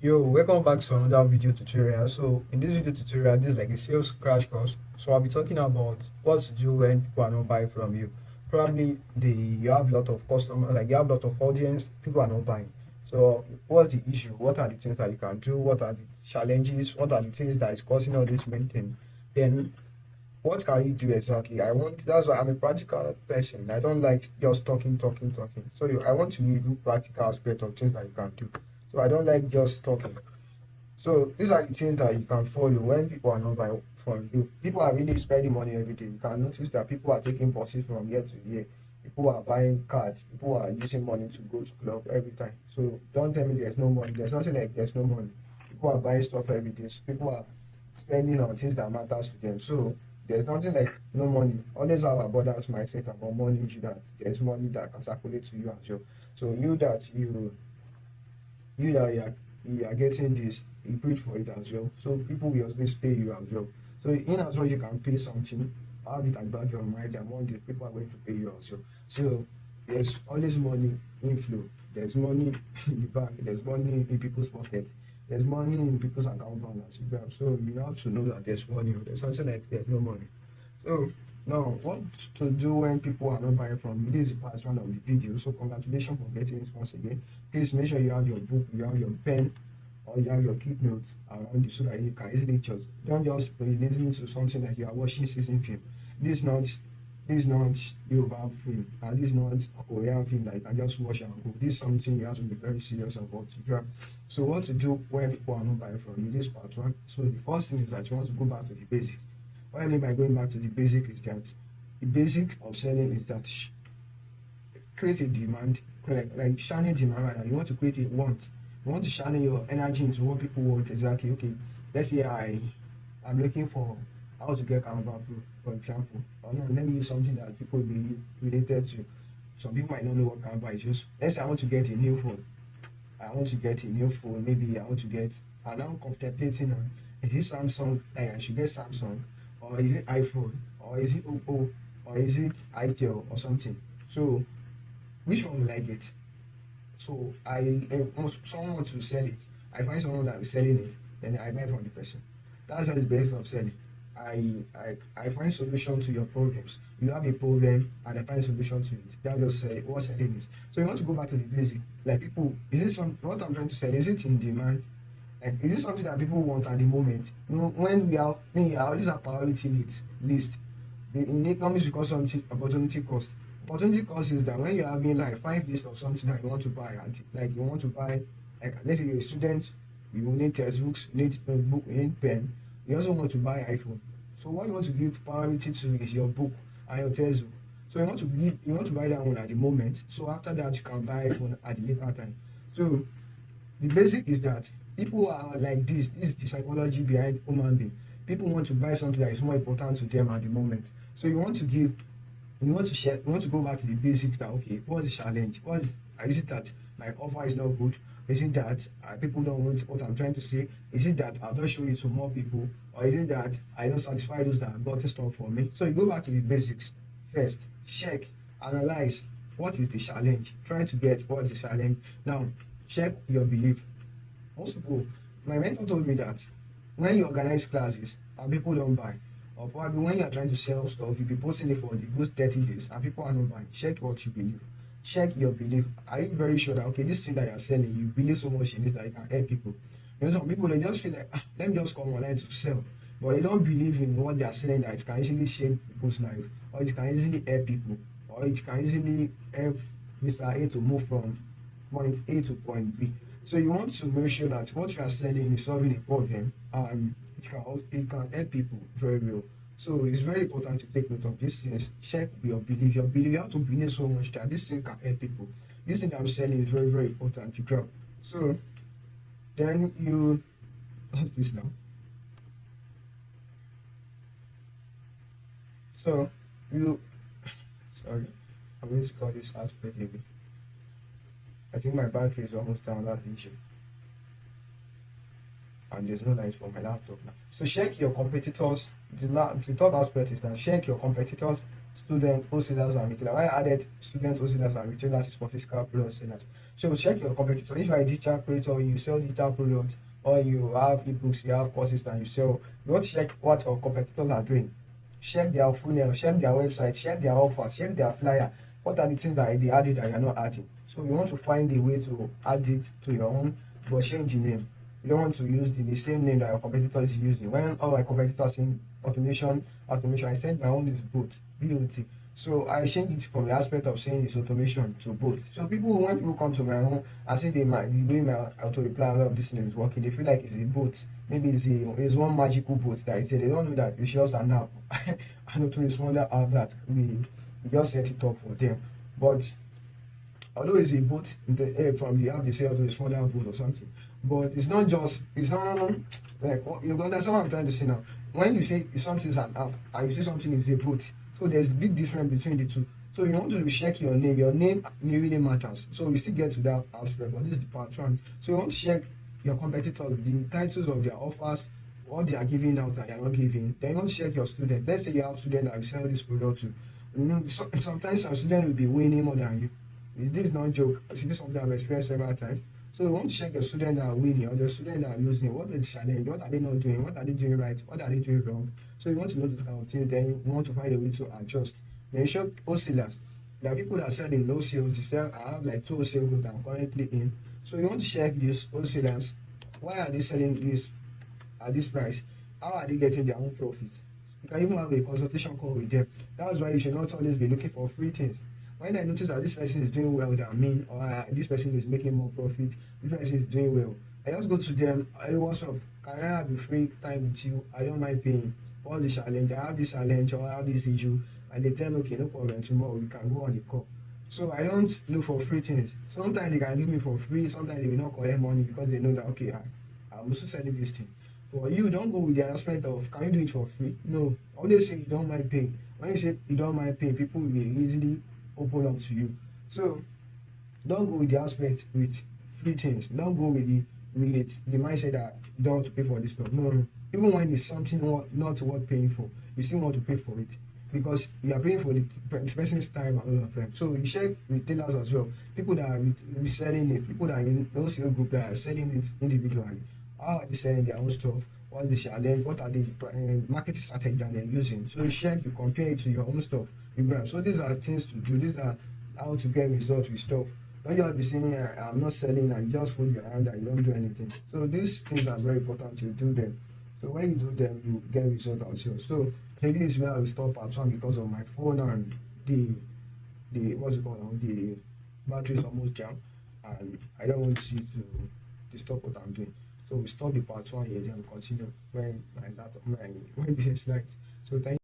Yo, welcome back to another video tutorial. So in this video tutorial, this is like a sales crash course. So I'll be talking about what to do when people are not buying from you. Probably you have a lot of customers, like you have a lot of audience, people are not buying. So what's the issue? What are the things that you can do? What are the challenges? What are the things that is causing all this main thing? Then what can you do exactly? That's why I'm a practical person. I don't like just talking. So I want to give you practical aspect of things that you can do. So I don't like just talking. So these are the things that you can follow when people are not buying from you. People are really spending money every day. You can notice that people are taking buses from year to year. People are buying cards. People are using money to go to club every time. So don't tell me there's no money. There's nothing like there's no money. People are buying stuff every day. So people are spending on things that matters to them. So there's nothing like no money. Always have abundance mindset about money, that there's money that can circulate to you as well. So you that you are getting this, you preach for it as well. So people will always pay you as well. So in as well you can pay something, have it at back of your mind that one day people are going to pay you as well. So there's always money inflow. There's money in the bank, there's money in people's pockets, there's money in people's account balance. So you have to know that there's money. There's something like there's no money. So now what to do when people are not buying from you? This is part one of the video. So congratulations for getting it once again. Please make sure you have your book, you have your pen, or you have your keep notes around you so that you can easily just don't just be listening to something like you are watching season film. This is not Yoruba film, and this is not a Korean film that you can just watch and go. This is something you have to be very serious about. So what to do when people are not buying from you? This part one. So the first thing is that you want to go back to the basics. What I mean by going back to the basic is that the basic of selling is that create a demand, like shining demand rather. You want to create a want. You want to channel your energy into what people want exactly. Okay, let's say I'm looking for how to get Canva Pro, for example. Or no, let me use something that people will be related to. Some people might not know what Canva is. Just let's say I want to get a new phone. Maybe I want to get, and now I'm contemplating on, is it Samsung? Like I should get Samsung, or is it iPhone, or is it Oppo, or is it itel or something? So which one will I get? So someone wants to sell it. I find someone that is selling it, then I buy from the person. That's how the best of selling. I find solution to your problems. You have a problem and I find solution to it. That's just what selling is. So you want to go back to the basic. Like people, is it what I'm trying to sell? Is it in demand? Like is it something that people want at the moment? When I always have priority list. In economics we call something opportunity cost. Opportunity cost is that when you're having like 5 lists of something that you want to buy, and like you want to buy, like let's say you're a student, you will need textbooks, you need book, you need pen. You also want to buy iPhone. So what you want to give priority to is your book and your textbook. So you want to buy that one at the moment. So after that you can buy iPhone at the later time. So the basic is that people are like this. This is the psychology behind human being. People want to buy something that is more important to them at the moment. So you want to go back to the basics that okay, what's the challenge? Is it that my offer is not good? Is it that people don't want what I'm trying to say? Is it that I don't show it to more people? Or is it that I don't satisfy those that have gotten stuff for me? So you go back to the basics first, check, analyze what is the challenge, try to get what is the challenge. Now check your belief. Most people, my mentor told me that when you organize classes and people don't buy, or probably when you are trying to sell stuff, you'll be posting it for the good 30 days and people are not buying. Check what you believe. Check your belief. Are you very sure that okay, this thing that you're selling, you believe so much in it that you can help people? Some people they just feel like let me just come online to sell, but they don't believe in what they are selling that it can easily shape people's life, or it can easily help people, or it can easily help Mr. A to move from point A to point B. So you want to make sure that what you are selling is solving a problem and it can help people very well. So it's very important to take note of these things. Check your belief. Your belief, you have to believe so much that this thing can help people. This thing that I'm selling is very, very important to grab. So then what's this now? So sorry, I'm going to call this aspect maybe. I think my battery is almost down, that's the issue. And there's no light for my laptop now. So check your competitors. The third aspect is that check your competitors, student, wholesalers, and retailers. I added student, wholesalers, and retailers is for physical products sellers. So check your competitor. If you are a digital creator, you sell digital products, or you have ebooks, you have courses that you sell, you want to check what your competitors are doing. Check their funnel, check their website, check their offers, check their flyer. What are the things that they added that you're not adding? So you want to find a way to add it to your own, but change the name. You don't want to use the same name that your competitor is using. When all my competitors in automation, I said my own is BOT. So I change it from the aspect of saying it's automation to both. So when people come to my home and say they might be doing my auto reply, a lot of this thing is working, they feel like it's a bot. Maybe it's one magical bot that is there. They don't know that it's just an app. An auto responder app that we just set it up for them. But although it's a bot from the app, they say autoresponder bot or something, but it's not like you understand what I'm trying to say now. When you say something is an app and you say something is a bot, so there's a big difference between the two. So you want to check your name really matters. So we still get to that aspect, but this is the part one. So you want to check your competitors, the titles of their offers, what they are giving out and you're not giving. Then you want to check your student. Let's say you have student that will sell this product to. Sometimes some student will be winning more than you. This is not a joke. This is something I've experienced several times. So you want to check your students that are winning or the students that are losing. What is the challenge? What are they not doing? What are they doing right? What are they doing wrong? So you want to know this kind of thing. Then you want to find a way to adjust. Then you check wholesalers. There are people that sell in low sales. They sell, I have like 2 wholesale groups that I'm currently in. So you want to check these wholesalers. Why are they selling this at this price? How are they getting their own profit? You can even have a consultation call with them. That's why you should not always be looking for free things. When I notice that this person is doing well than me, or this person is making more profit, this person is doing well, I just go to them. Hey, what's up? Can I have a free time with you? I don't mind paying. What's the challenge? I have this challenge or I have this issue, and they tell me, okay, no problem. Tomorrow we can go on the call. So I don't look for free things. Sometimes they can give me for free. Sometimes they will not collect money because they know that okay, I'm also selling this thing. But you don't go with the aspect of can you do it for free? No. Always say you don't mind paying. When you say you don't mind paying, people will easily open up to you. So don't go with the aspect with free things. Don't go with the mindset that you don't want to pay for this stuff. No. Even when it's something not worth paying for, you still want to pay for it because you are paying for the person's time and all of them. So you check retailers as well. People that are reselling it, people that are in those group that are selling it individually. How are they selling their own stuff? What's the challenge? What are the marketing strategy that they're using? So you check, you compare it to your own stuff. So these are things to do. These are how to get results with stuff. Don't just be saying I'm not selling and you just fold your hand and you don't do anything. So these things are very important to do them. So when you do them, you get results also. So maybe this is where I will stop at one because of my phone and the what's it called? The battery is almost jammed and I don't want you to disturb what I'm doing. So we stop the part one here, then we continue when this is next. So thank you.